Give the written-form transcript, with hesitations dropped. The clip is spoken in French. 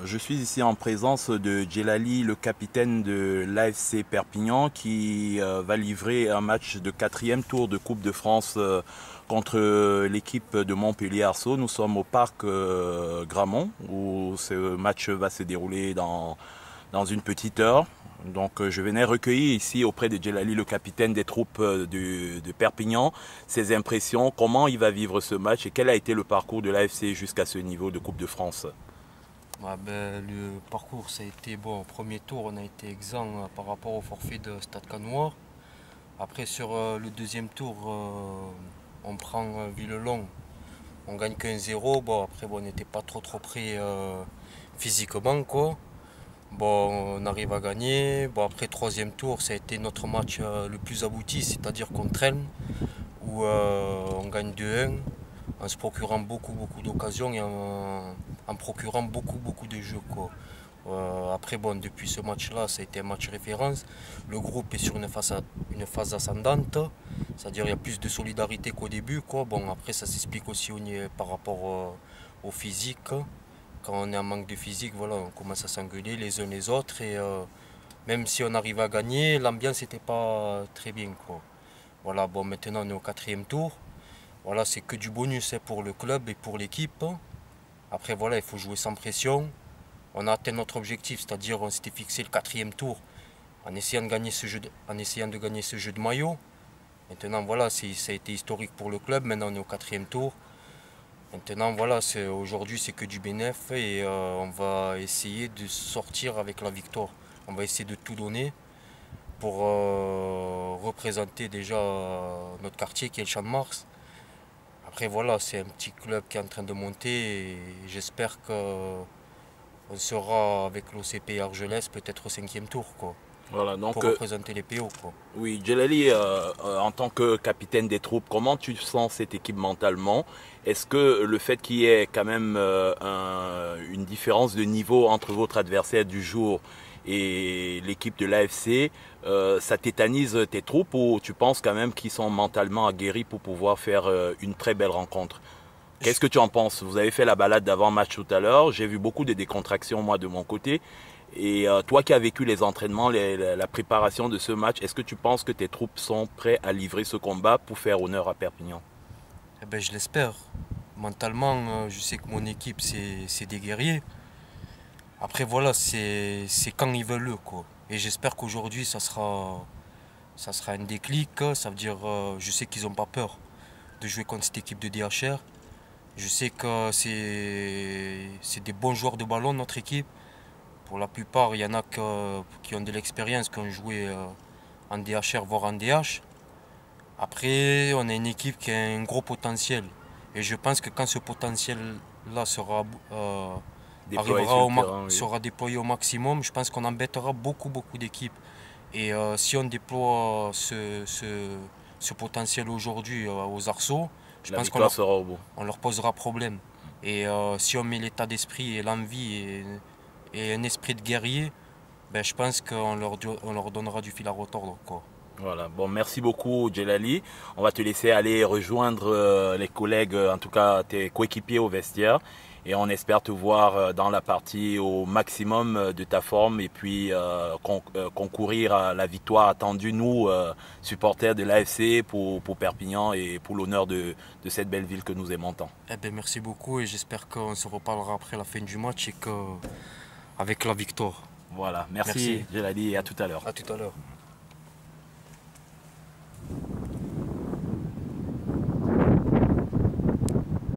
Je suis ici en présence de Djelali, le capitaine de l'AFC Perpignan, qui va livrer un match de quatrième tour de Coupe de France contre l'équipe de Montpellier-Arceau. Nous sommes au parc Gramont, où ce match va se dérouler dans une petite heure. Donc je venais recueillir ici auprès de Djelali, le capitaine des troupes de Perpignan, ses impressions, comment il va vivre ce match et quel a été le parcours de l'AFC jusqu'à ce niveau de Coupe de France. Ouais, le parcours, ça a été bon. Au premier tour, on a été exempt par rapport au forfait de Stade Canois. Après, sur le deuxième tour, on prend Villelon. On gagne qu'un 0. Bon, après, bon, on n'était pas trop près physiquement, quoi. Bon, on arrive à gagner. Bon, après, troisième tour, ça a été notre match le plus abouti, c'est-à-dire qu'on traîne, où on gagne 2-1 en se procurant beaucoup d'occasions et en procurant beaucoup de jeux, quoi. Après, bon, depuis ce match-là, ça a été un match référence. Le groupe est sur une phase ascendante, c'est-à-dire il y a plus de solidarité qu'au début, quoi. Bon, après, ça s'explique aussi par rapport au physique. Quand on est en manque de physique, voilà, on commence à s'engueuler les uns les autres. Et même si on arrive à gagner, l'ambiance n'était pas très bien, quoi. Voilà, bon, maintenant on est au quatrième tour. Voilà, c'est que du bonus, hein, pour le club et pour l'équipe. Après, voilà, il faut jouer sans pression. On a atteint notre objectif, c'est-à-dire on s'était fixé le quatrième tour en essayant de gagner ce jeu de maillot. Maintenant, voilà, ça a été historique pour le club. Maintenant, on est au quatrième tour. Maintenant, voilà, aujourd'hui, c'est que du bénéf et on va essayer de sortir avec la victoire. On va essayer de tout donner pour représenter déjà notre quartier qui est le Champ de Mars. Après, voilà, c'est un petit club qui est en train de monter et j'espère qu'on sera avec l'OCP Argelès peut-être au cinquième tour, quoi, Voilà, donc pour représenter les PO, quoi. oui, Djelali, en tant que capitaine des troupes, comment tu sens cette équipe mentalement? Est-ce que le fait qu'il y ait quand même une différence de niveau entre votre adversaire du jour et l'équipe de l'AFC, ça tétanise tes troupes ou tu penses quand même qu'ils sont mentalement aguerris pour pouvoir faire une très belle rencontre? Qu'est-ce que tu en penses? Vous avez fait la balade d'avant-match tout à l'heure. J'ai vu beaucoup de décontractions, moi, de mon côté. Et toi qui as vécu les entraînements, la préparation de ce match, est-ce que tu penses que tes troupes sont prêtes à livrer ce combat pour faire honneur à Perpignan? Eh ben, je l'espère. Mentalement, je sais que mon équipe, c'est des guerriers. Après, voilà, c'est quand ils veulent, eux, quoi. Et j'espère qu'aujourd'hui, ça sera un déclic. Ça veut dire, je sais qu'ils n'ont pas peur de jouer contre cette équipe de DHR. Je sais que c'est des bons joueurs de ballon, notre équipe. Pour la plupart, il y en a qui ont de l'expérience, qui ont joué en DHR, voire en DH. Après, on a une équipe qui a un gros potentiel. Et je pense que quand ce potentiel-là Déployer sur le terrain, oui. sera déployé au maximum, je pense qu'on embêtera beaucoup d'équipes. Et si on déploie ce potentiel aujourd'hui aux Arceaux, je La pense victoire sera au bout. on leur posera problème. Et si on met l'état d'esprit et l'envie et un esprit de guerrier, ben, je pense on leur donnera du fil à retordre, quoi. Voilà. Bon, merci beaucoup, Djelali. On va te laisser aller rejoindre les collègues, en tout cas tes coéquipiers au vestiaire. Et on espère te voir dans la partie au maximum de ta forme et puis concourir à la victoire attendue, nous, supporters de l'AFC, pour Perpignan et pour l'honneur de cette belle ville que nous aimons tant. Eh ben, merci beaucoup et j'espère qu'on se reparlera après la fin du match et avec la victoire. Voilà. Merci, Merci. Djelali, et à tout à l'heure. À tout à l'heure.